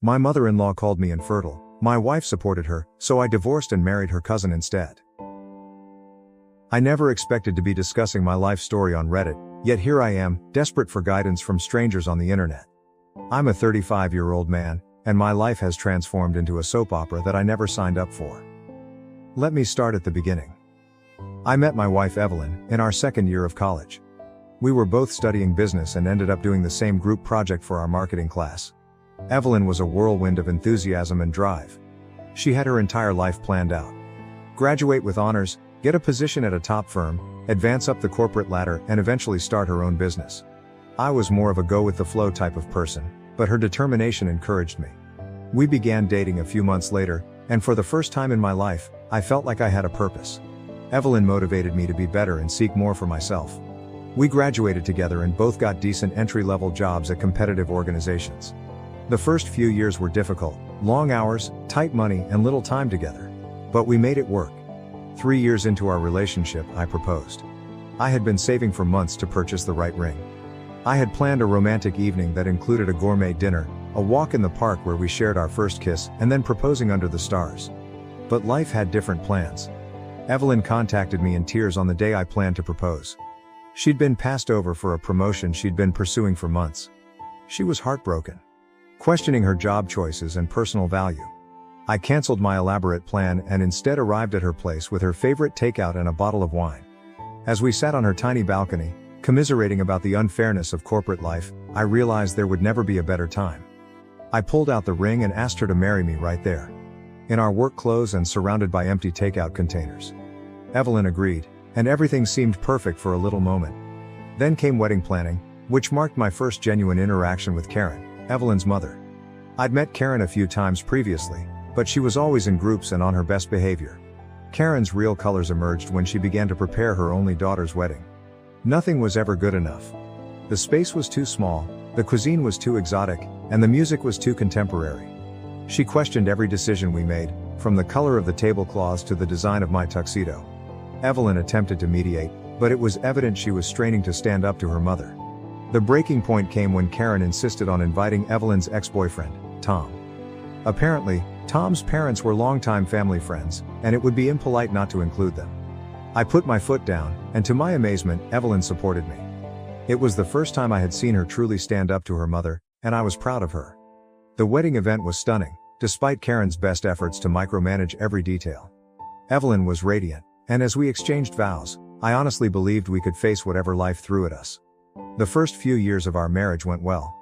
My mother-in-law called me infertile. My wife supported her, so I divorced and married her cousin instead. I never expected to be discussing my life story on Reddit, yet here I am, desperate for guidance from strangers on the internet. I'm a 35-year-old man, and my life has transformed into a soap opera that I never signed up for. Let me start at the beginning. I met my wife Evelyn in our second year of college. We were both studying business and ended up doing the same group project for our marketing class. Evelyn was a whirlwind of enthusiasm and drive. She had her entire life planned out. Graduate with honors, get a position at a top firm, advance up the corporate ladder, and eventually start her own business. I was more of a go-with-the-flow type of person, but her determination encouraged me. We began dating a few months later, and for the first time in my life, I felt like I had a purpose. Evelyn motivated me to be better and seek more for myself. We graduated together and both got decent entry-level jobs at competitive organizations. The first few years were difficult, long hours, tight money, and little time together. But we made it work. 3 years into our relationship, I proposed. I had been saving for months to purchase the right ring. I had planned a romantic evening that included a gourmet dinner, a walk in the park where we shared our first kiss, and then proposing under the stars. But life had different plans. Evelyn contacted me in tears on the day I planned to propose. She'd been passed over for a promotion she'd been pursuing for months. She was heartbroken, questioning her job choices and personal value. I canceled my elaborate plan and instead arrived at her place with her favorite takeout and a bottle of wine. As we sat on her tiny balcony, commiserating about the unfairness of corporate life, I realized there would never be a better time. I pulled out the ring and asked her to marry me right there, in our work clothes and surrounded by empty takeout containers. Evelyn agreed, and everything seemed perfect for a little moment. Then came wedding planning, which marked my first genuine interaction with Karen, Evelyn's mother. I'd met Karen a few times previously, but she was always in groups and on her best behavior. Karen's real colors emerged when she began to prepare her only daughter's wedding. Nothing was ever good enough. The space was too small, the cuisine was too exotic, and the music was too contemporary. She questioned every decision we made, from the color of the tablecloths to the design of my tuxedo. Evelyn attempted to mediate, but it was evident she was straining to stand up to her mother. The breaking point came when Karen insisted on inviting Evelyn's ex-boyfriend, Tom. Apparently, Tom's parents were longtime family friends, and it would be impolite not to include them. I put my foot down, and to my amazement, Evelyn supported me. It was the first time I had seen her truly stand up to her mother, and I was proud of her. The wedding event was stunning, despite Karen's best efforts to micromanage every detail. Evelyn was radiant, and as we exchanged vows, I honestly believed we could face whatever life threw at us. The first few years of our marriage went well.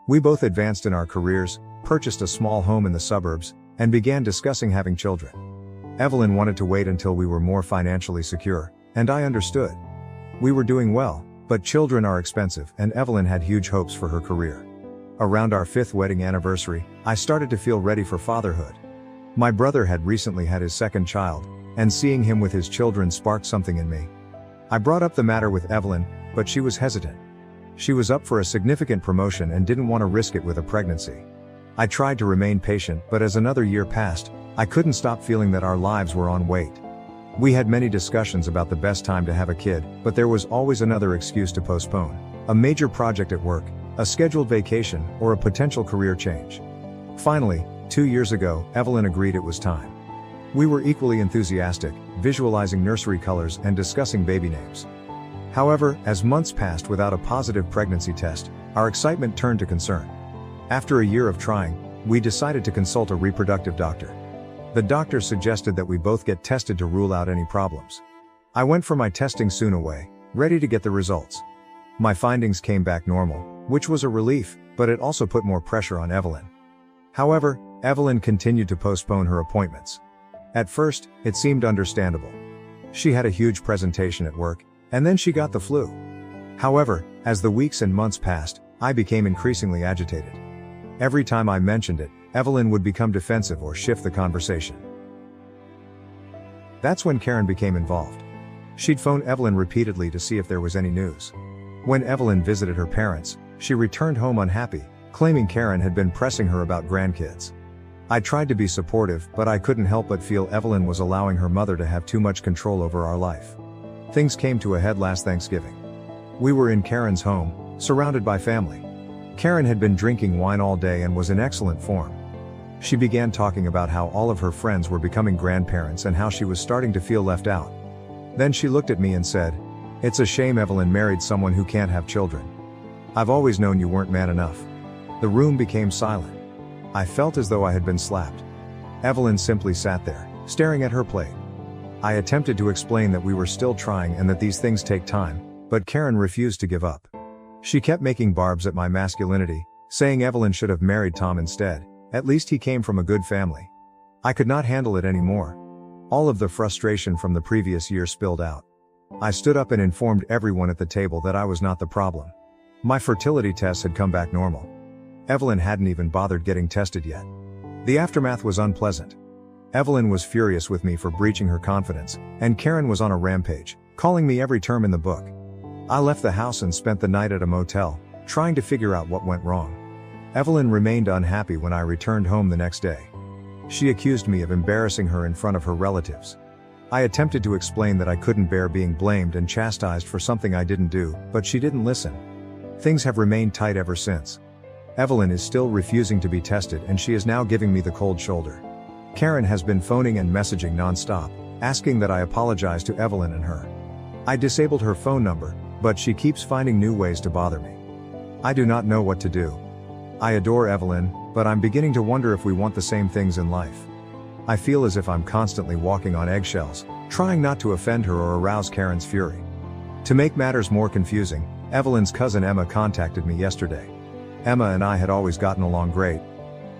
We both advanced in our careers, purchased a small home in the suburbs, and began discussing having children. Evelyn wanted to wait until we were more financially secure, and I understood. We were doing well, but children are expensive, and Evelyn had huge hopes for her career. Around our 5th wedding anniversary, I started to feel ready for fatherhood. My brother had recently had his second child, and seeing him with his children sparked something in me. I brought up the matter with Evelyn, but she was hesitant. She was up for a significant promotion and didn't want to risk it with a pregnancy. I tried to remain patient, but as another year passed, I couldn't stop feeling that our lives were on wait. We had many discussions about the best time to have a kid, but there was always another excuse to postpone. A major project at work, a scheduled vacation, or a potential career change. Finally, 2 years ago, Evelyn agreed it was time. We were equally enthusiastic, visualizing nursery colors and discussing baby names. However, as months passed without a positive pregnancy test, our excitement turned to concern. After a year of trying, we decided to consult a reproductive doctor. The doctor suggested that we both get tested to rule out any problems. I went for my testing soon away, ready to get the results. My findings came back normal, which was a relief, but it also put more pressure on Evelyn. However, Evelyn continued to postpone her appointments. At first, it seemed understandable. She had a huge presentation at work, and then she got the flu. However, as the weeks and months passed, I became increasingly agitated. Every time I mentioned it, Evelyn would become defensive or shift the conversation. That's when Karen became involved. She'd phone Evelyn repeatedly to see if there was any news. When Evelyn visited her parents, she returned home unhappy, claiming Karen had been pressing her about grandkids. I tried to be supportive, but I couldn't help but feel Evelyn was allowing her mother to have too much control over our life. Things came to a head last Thanksgiving. We were in Karen's home, surrounded by family. Karen had been drinking wine all day and was in excellent form. She began talking about how all of her friends were becoming grandparents and how she was starting to feel left out. Then she looked at me and said, "It's a shame Evelyn married someone who can't have children. I've always known you weren't man enough." The room became silent. I felt as though I had been slapped. Evelyn simply sat there, staring at her plate. I attempted to explain that we were still trying and that these things take time, but Karen refused to give up. She kept making barbs at my masculinity, saying Evelyn should have married Tom instead. At least he came from a good family. I could not handle it anymore. All of the frustration from the previous year spilled out. I stood up and informed everyone at the table that I was not the problem. My fertility tests had come back normal. Evelyn hadn't even bothered getting tested yet. The aftermath was unpleasant. Evelyn was furious with me for breaching her confidence, and Karen was on a rampage, calling me every term in the book. I left the house and spent the night at a motel, trying to figure out what went wrong. Evelyn remained unhappy when I returned home the next day. She accused me of embarrassing her in front of her relatives. I attempted to explain that I couldn't bear being blamed and chastised for something I didn't do, but she didn't listen. Things have remained tight ever since. Evelyn is still refusing to be tested and she is now giving me the cold shoulder. Karen has been phoning and messaging non-stop, asking that I apologize to Evelyn and her. I disabled her phone number, but she keeps finding new ways to bother me. I do not know what to do. I adore Evelyn, but I'm beginning to wonder if we want the same things in life. I feel as if I'm constantly walking on eggshells, trying not to offend her or arouse Karen's fury. To make matters more confusing, Evelyn's cousin Emma contacted me yesterday. Emma and I had always gotten along great.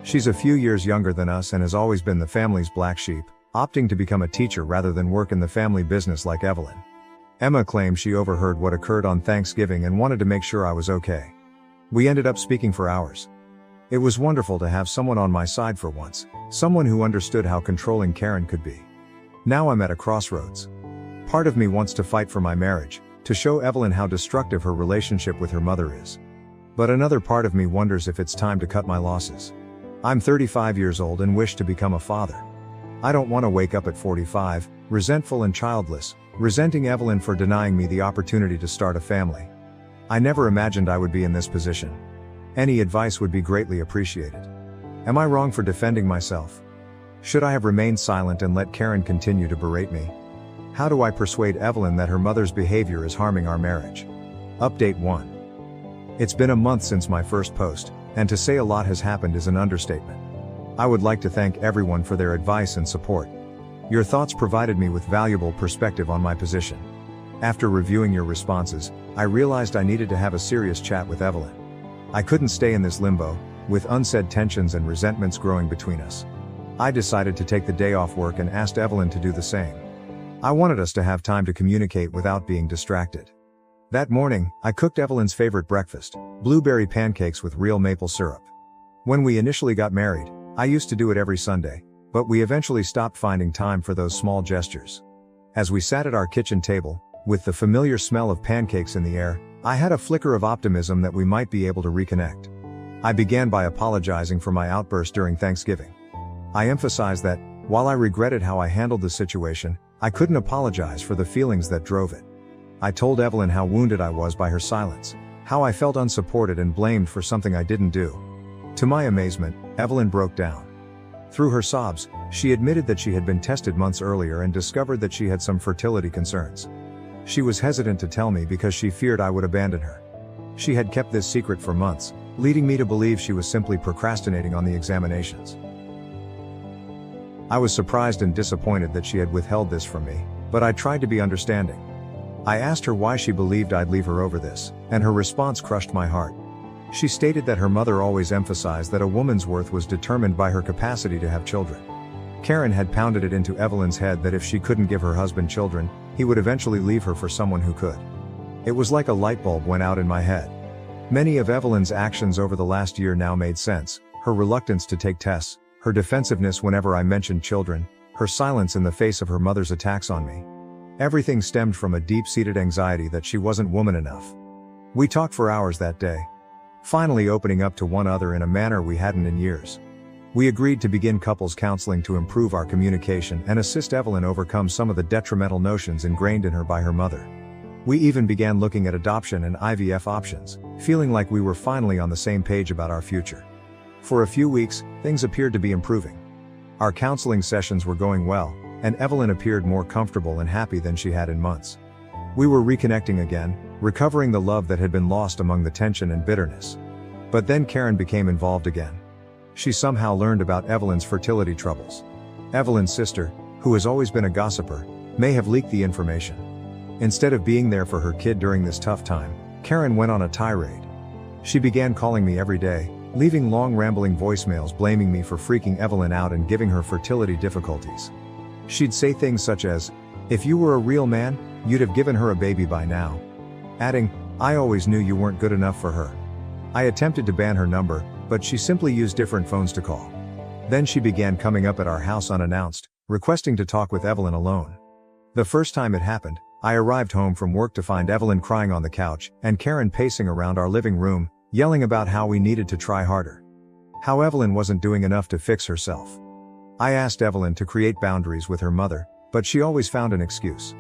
She's a few years younger than us and has always been the family's black sheep, opting to become a teacher rather than work in the family business like Evelyn. Emma claimed she overheard what occurred on Thanksgiving and wanted to make sure I was okay. We ended up speaking for hours. It was wonderful to have someone on my side for once, someone who understood how controlling Karen could be. Now I'm at a crossroads. Part of me wants to fight for my marriage, to show Evelyn how destructive her relationship with her mother is. But another part of me wonders if it's time to cut my losses. I'm 35 years old and wish to become a father. I don't want to wake up at 45, resentful and childless, resenting Evelyn for denying me the opportunity to start a family. I never imagined I would be in this position. Any advice would be greatly appreciated. Am I wrong for defending myself? Should I have remained silent and let Karen continue to berate me? How do I persuade Evelyn that her mother's behavior is harming our marriage? Update 1. It's been a month since my first post, and to say a lot has happened is an understatement. I would like to thank everyone for their advice and support. Your thoughts provided me with valuable perspective on my position. After reviewing your responses, I realized I needed to have a serious chat with Evelyn. I couldn't stay in this limbo, with unsaid tensions and resentments growing between us. I decided to take the day off work and asked Evelyn to do the same. I wanted us to have time to communicate without being distracted. That morning, I cooked Evelyn's favorite breakfast, blueberry pancakes with real maple syrup. When we initially got married, I used to do it every Sunday, but we eventually stopped finding time for those small gestures. As we sat at our kitchen table, with the familiar smell of pancakes in the air, I had a flicker of optimism that we might be able to reconnect. I began by apologizing for my outburst during Thanksgiving. I emphasized that, while I regretted how I handled the situation, I couldn't apologize for the feelings that drove it. I told Evelyn how wounded I was by her silence, how I felt unsupported and blamed for something I didn't do. To my amazement, Evelyn broke down. Through her sobs, she admitted that she had been tested months earlier and discovered that she had some fertility concerns. She was hesitant to tell me because she feared I would abandon her. She had kept this secret for months, leading me to believe she was simply procrastinating on the examinations. I was surprised and disappointed that she had withheld this from me, but I tried to be understanding. I asked her why she believed I'd leave her over this, and her response crushed my heart. She stated that her mother always emphasized that a woman's worth was determined by her capacity to have children. Karen had pounded it into Evelyn's head that if she couldn't give her husband children, he would eventually leave her for someone who could. It was like a light bulb went out in my head. Many of Evelyn's actions over the last year now made sense: her reluctance to take tests, her defensiveness whenever I mentioned children, her silence in the face of her mother's attacks on me. Everything stemmed from a deep-seated anxiety that she wasn't woman enough. We talked for hours that day, finally opening up to one another in a manner we hadn't in years. We agreed to begin couples counseling to improve our communication and assist Evelyn overcome some of the detrimental notions ingrained in her by her mother. We even began looking at adoption and IVF options, feeling like we were finally on the same page about our future. For a few weeks, things appeared to be improving. Our counseling sessions were going well, and Evelyn appeared more comfortable and happy than she had in months. We were reconnecting again, recovering the love that had been lost among the tension and bitterness. But then Karen became involved again. She somehow learned about Evelyn's fertility troubles. Evelyn's sister, who has always been a gossiper, may have leaked the information. Instead of being there for her kid during this tough time, Karen went on a tirade. She began calling me every day, leaving long rambling voicemails blaming me for freaking Evelyn out and giving her fertility difficulties. She'd say things such as, "If you were a real man, you'd have given her a baby by now." Adding, "I always knew you weren't good enough for her." I attempted to ban her number, but she simply used different phones to call. Then she began coming up at our house unannounced, requesting to talk with Evelyn alone. The first time it happened, I arrived home from work to find Evelyn crying on the couch, and Karen pacing around our living room, yelling about how we needed to try harder. How Evelyn wasn't doing enough to fix herself. I asked Evelyn to create boundaries with her mother, but she always found an excuse.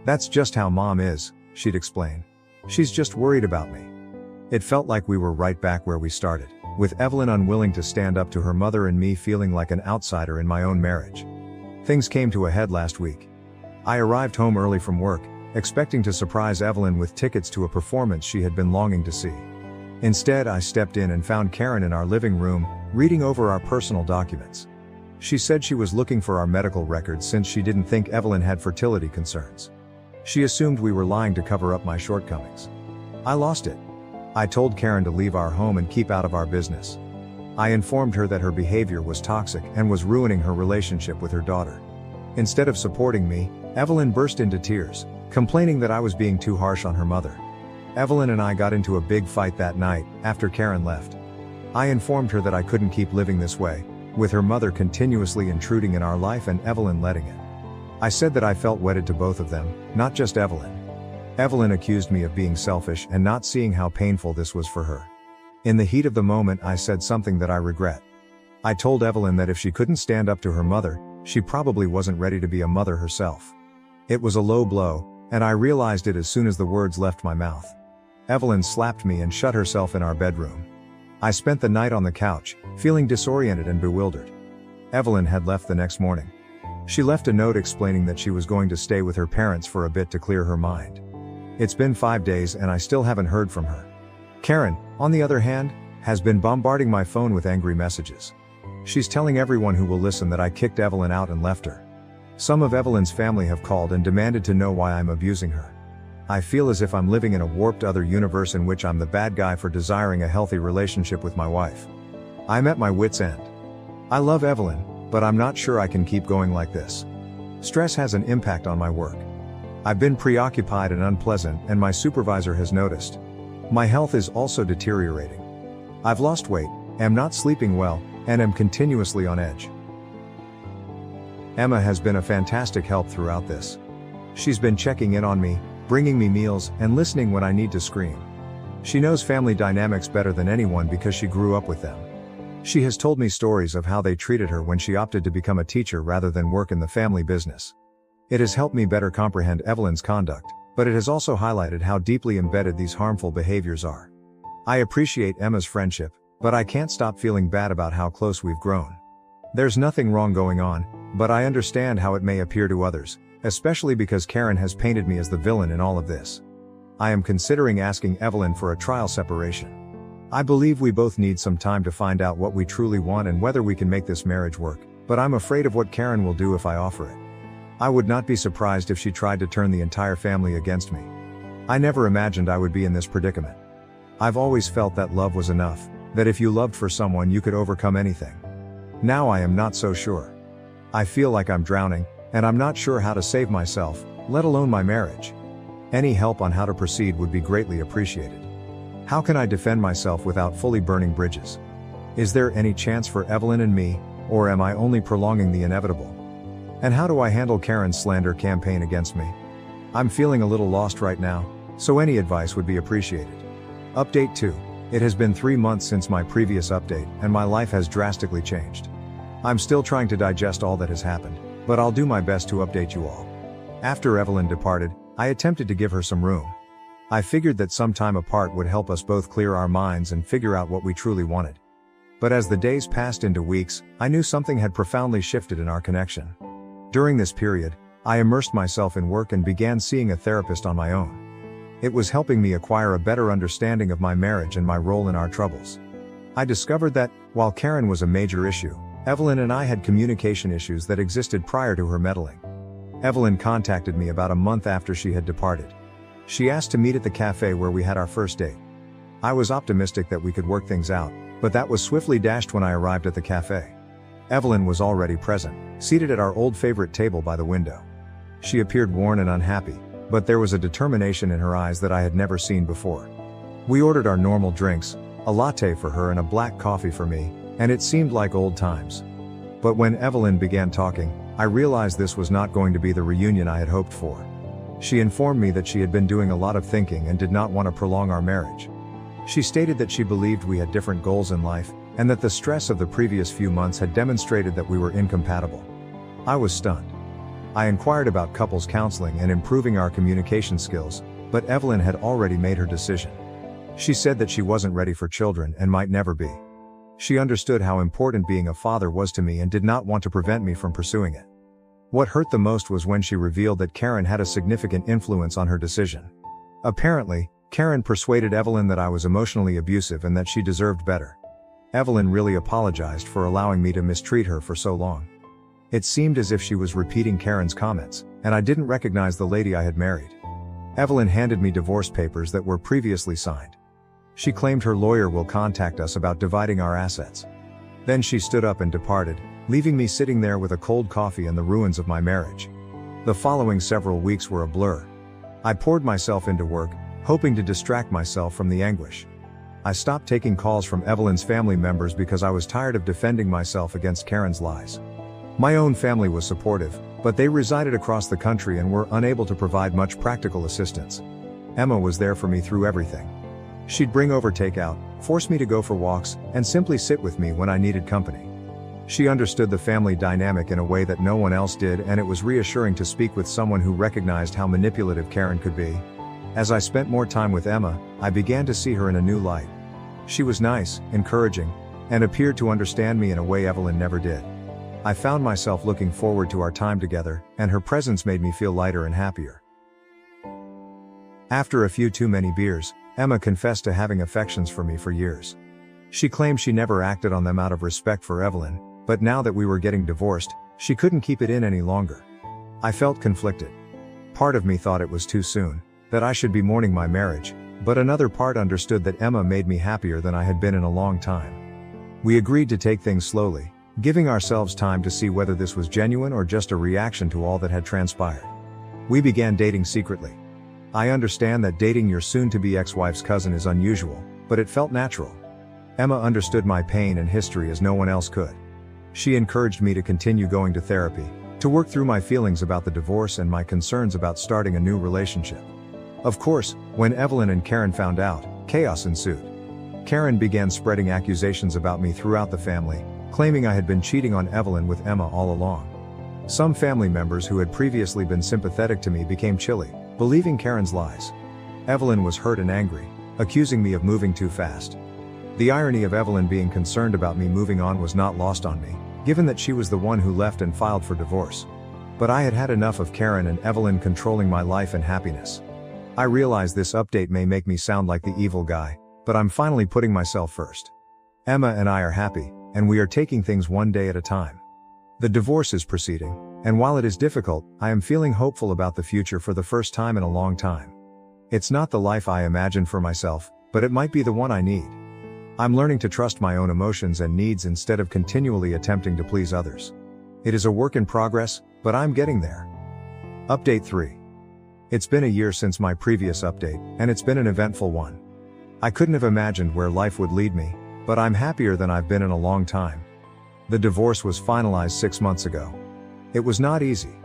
"That's just how mom is," she'd explain. "She's just worried about me." It felt like we were right back where we started, with Evelyn unwilling to stand up to her mother and me feeling like an outsider in my own marriage. Things came to a head last week. I arrived home early from work, expecting to surprise Evelyn with tickets to a performance she had been longing to see. Instead, I stepped in and found Karen in our living room, reading over our personal documents. She said she was looking for our medical records since she didn't think Evelyn had fertility concerns. She assumed we were lying to cover up my shortcomings. I lost it. I told Karen to leave our home and keep out of our business. I informed her that her behavior was toxic and was ruining her relationship with her daughter. Instead of supporting me, Evelyn burst into tears, complaining that I was being too harsh on her mother. Evelyn and I got into a big fight that night, after Karen left. I informed her that I couldn't keep living this way, with her mother continuously intruding in our life and Evelyn letting it. I said that I felt wedded to both of them, not just Evelyn. Evelyn accused me of being selfish and not seeing how painful this was for her. In the heat of the moment, I said something that I regret. I told Evelyn that if she couldn't stand up to her mother, she probably wasn't ready to be a mother herself. It was a low blow, and I realized it as soon as the words left my mouth. Evelyn slapped me and shut herself in our bedroom. I spent the night on the couch, feeling disoriented and bewildered. Evelyn had left the next morning. She left a note explaining that she was going to stay with her parents for a bit to clear her mind. It's been 5 days and I still haven't heard from her. Karen, on the other hand, has been bombarding my phone with angry messages. She's telling everyone who will listen that I kicked Evelyn out and left her. Some of Evelyn's family have called and demanded to know why I'm abusing her. I feel as if I'm living in a warped other universe in which I'm the bad guy for desiring a healthy relationship with my wife. I'm at my wit's end. I love Evelyn, but I'm not sure I can keep going like this. Stress has an impact on my work. I've been preoccupied and unpleasant, and my supervisor has noticed. My health is also deteriorating. I've lost weight, am not sleeping well, and am continuously on edge. Emma has been a fantastic help throughout this. She's been checking in on me, bringing me meals, and listening when I need to scream. She knows family dynamics better than anyone because she grew up with them. She has told me stories of how they treated her when she opted to become a teacher rather than work in the family business. It has helped me better comprehend Evelyn's conduct, but it has also highlighted how deeply embedded these harmful behaviors are. I appreciate Emma's friendship, but I can't stop feeling bad about how close we've grown. There's nothing wrong going on, but I understand how it may appear to others, especially because Karen has painted me as the villain in all of this. I am considering asking Evelyn for a trial separation. I believe we both need some time to find out what we truly want and whether we can make this marriage work, but I'm afraid of what Karen will do if I offer it. I would not be surprised if she tried to turn the entire family against me. I never imagined I would be in this predicament. I've always felt that love was enough, that if you loved for someone you could overcome anything. Now I am not so sure. I feel like I'm drowning, and I'm not sure how to save myself, let alone my marriage. Any help on how to proceed would be greatly appreciated. How can I defend myself without fully burning bridges? Is there any chance for Evelyn and me, or am I only prolonging the inevitable? And how do I handle Karen's slander campaign against me? I'm feeling a little lost right now, so any advice would be appreciated. Update 2. It has been 3 months since my previous update, and my life has drastically changed. I'm still trying to digest all that has happened, but I'll do my best to update you all. After Evelyn departed, I attempted to give her some room. I figured that some time apart would help us both clear our minds and figure out what we truly wanted. But as the days passed into weeks, I knew something had profoundly shifted in our connection. During this period, I immersed myself in work and began seeing a therapist on my own. It was helping me acquire a better understanding of my marriage and my role in our troubles. I discovered that, while Karen was a major issue, Evelyn and I had communication issues that existed prior to her meddling. Evelyn contacted me about a month after she had departed. She asked to meet at the cafe where we had our first date. I was optimistic that we could work things out, but that was swiftly dashed when I arrived at the cafe. Evelyn was already present, seated at our old favorite table by the window. She appeared worn and unhappy, but there was a determination in her eyes that I had never seen before. We ordered our normal drinks, a latte for her and a black coffee for me, and it seemed like old times. But when Evelyn began talking, I realized this was not going to be the reunion I had hoped for. She informed me that she had been doing a lot of thinking and did not want to prolong our marriage. She stated that she believed we had different goals in life, and that the stress of the previous few months had demonstrated that we were incompatible. I was stunned. I inquired about couples counseling and improving our communication skills, but Evelyn had already made her decision. She said that she wasn't ready for children and might never be. She understood how important being a father was to me and did not want to prevent me from pursuing it. What hurt the most was when she revealed that Karen had a significant influence on her decision. Apparently, Karen persuaded Evelyn that I was emotionally abusive and that she deserved better. Evelyn really apologized for allowing me to mistreat her for so long. It seemed as if she was repeating Karen's comments, and I didn't recognize the lady I had married. Evelyn handed me divorce papers that were previously signed. She claimed her lawyer will contact us about dividing our assets. Then she stood up and departed, leaving me sitting there with a cold coffee and the ruins of my marriage. The following several weeks were a blur. I poured myself into work, hoping to distract myself from the anguish. I stopped taking calls from Evelyn's family members because I was tired of defending myself against Karen's lies. My own family was supportive, but they resided across the country and were unable to provide much practical assistance. Emma was there for me through everything. She'd bring over takeout, force me to go for walks, and simply sit with me when I needed company. She understood the family dynamic in a way that no one else did, and it was reassuring to speak with someone who recognized how manipulative Karen could be. As I spent more time with Emma, I began to see her in a new light. She was nice, encouraging, and appeared to understand me in a way Evelyn never did. I found myself looking forward to our time together, and her presence made me feel lighter and happier. After a few too many beers, Emma confessed to having affections for me for years. She claimed she never acted on them out of respect for Evelyn, but now that we were getting divorced, she couldn't keep it in any longer. I felt conflicted. Part of me thought it was too soon, that I should be mourning my marriage, but another part understood that Emma made me happier than I had been in a long time. We agreed to take things slowly, giving ourselves time to see whether this was genuine or just a reaction to all that had transpired. We began dating secretly. I understand that dating your soon-to-be ex-wife's cousin is unusual, but it felt natural. Emma understood my pain and history as no one else could. She encouraged me to continue going to therapy, to work through my feelings about the divorce and my concerns about starting a new relationship. Of course, when Evelyn and Karen found out, chaos ensued. Karen began spreading accusations about me throughout the family, claiming I had been cheating on Evelyn with Emma all along. Some family members who had previously been sympathetic to me became chilly, believing Karen's lies. Evelyn was hurt and angry, accusing me of moving too fast. The irony of Evelyn being concerned about me moving on was not lost on me, given that she was the one who left and filed for divorce. But I had had enough of Karen and Evelyn controlling my life and happiness. I realize this update may make me sound like the evil guy, but I'm finally putting myself first. Emma and I are happy, and we are taking things one day at a time. The divorce is proceeding, and while it is difficult, I am feeling hopeful about the future for the first time in a long time. It's not the life I imagined for myself, but it might be the one I need. I'm learning to trust my own emotions and needs instead of continually attempting to please others. It is a work in progress, but I'm getting there. Update 3. It's been a year since my previous update, and it's been an eventful one. I couldn't have imagined where life would lead me, but I'm happier than I've been in a long time. The divorce was finalized 6 months ago. It was not easy.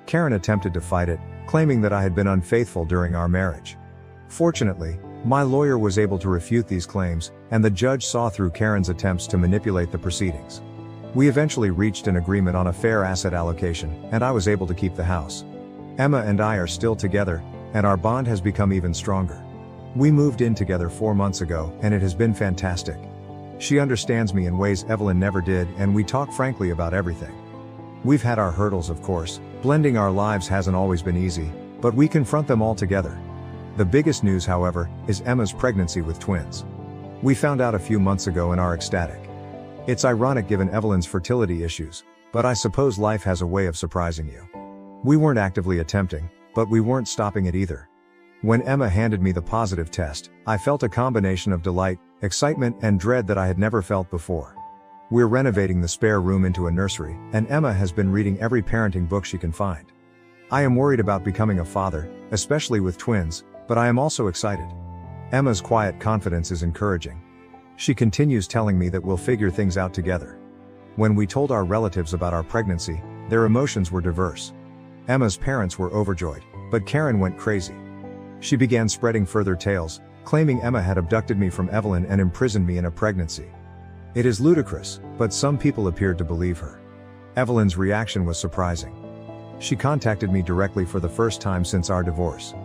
Karen attempted to fight it, claiming that I had been unfaithful during our marriage. Fortunately, my lawyer was able to refute these claims, and the judge saw through Karen's attempts to manipulate the proceedings. We eventually reached an agreement on a fair asset allocation, and I was able to keep the house. Emma and I are still together, and our bond has become even stronger. We moved in together 4 months ago, and it has been fantastic. She understands me in ways Evelyn never did, and we talk frankly about everything. We've had our hurdles, of course. Blending our lives hasn't always been easy, but we confront them all together. The biggest news, however, is Emma's pregnancy with twins. We found out a few months ago and are ecstatic. It's ironic given Evelyn's fertility issues, but I suppose life has a way of surprising you. We weren't actively attempting, but we weren't stopping it either. When Emma handed me the positive test, I felt a combination of delight, excitement, and dread that I had never felt before. We're renovating the spare room into a nursery, and Emma has been reading every parenting book she can find. I am worried about becoming a father, especially with twins, but I am also excited. Emma's quiet confidence is encouraging. She continues telling me that we'll figure things out together. When we told our relatives about our pregnancy, their emotions were diverse. Emma's parents were overjoyed, but Karen went crazy. She began spreading further tales, claiming Emma had abducted me from Evelyn and imprisoned me in a pregnancy. It is ludicrous, but some people appeared to believe her. Evelyn's reaction was surprising. She contacted me directly for the first time since our divorce.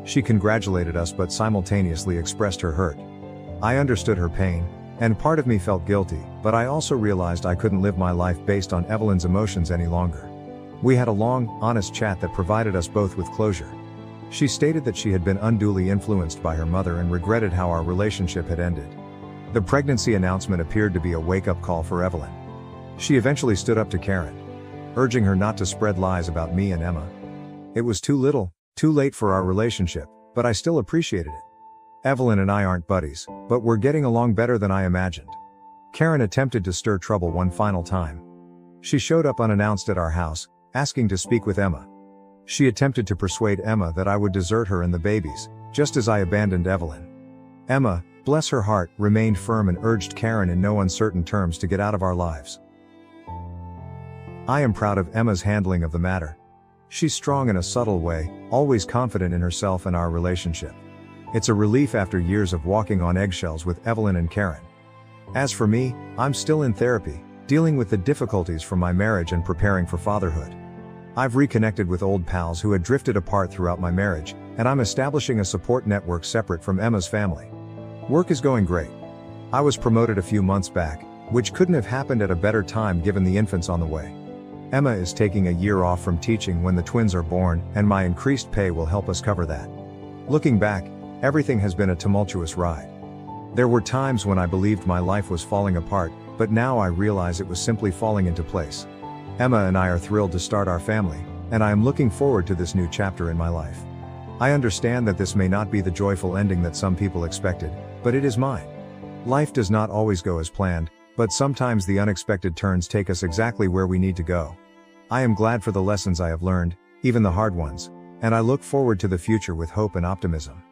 She congratulated us but simultaneously expressed her hurt. I understood her pain, and part of me felt guilty, but I also realized I couldn't live my life based on Evelyn's emotions any longer. We had a long, honest chat that provided us both with closure. She stated that she had been unduly influenced by her mother and regretted how our relationship had ended. The pregnancy announcement appeared to be a wake-up call for Evelyn. She eventually stood up to Karen, urging her not to spread lies about me and Emma. It was too little, too late for our relationship, but I still appreciated it. Evelyn and I aren't buddies, but we're getting along better than I imagined. Karen attempted to stir trouble one final time. She showed up unannounced at our house, asking to speak with Emma. She attempted to persuade Emma that I would desert her and the babies, just as I abandoned Evelyn. Emma, bless her heart, remained firm and urged Karen in no uncertain terms to get out of our lives. I am proud of Emma's handling of the matter. She's strong in a subtle way, always confident in herself and our relationship. It's a relief after years of walking on eggshells with Evelyn and Karen. As for me, I'm still in therapy, dealing with the difficulties from my marriage and preparing for fatherhood. I've reconnected with old pals who had drifted apart throughout my marriage, and I'm establishing a support network separate from Emma's family. Work is going great. I was promoted a few months back, which couldn't have happened at a better time given the infants on the way. Emma is taking a year off from teaching when the twins are born, and my increased pay will help us cover that. Looking back, everything has been a tumultuous ride. There were times when I believed my life was falling apart, but now I realize it was simply falling into place. Emma and I are thrilled to start our family, and I am looking forward to this new chapter in my life. I understand that this may not be the joyful ending that some people expected, but it is mine. Life does not always go as planned, but sometimes the unexpected turns take us exactly where we need to go. I am glad for the lessons I have learned, even the hard ones, and I look forward to the future with hope and optimism.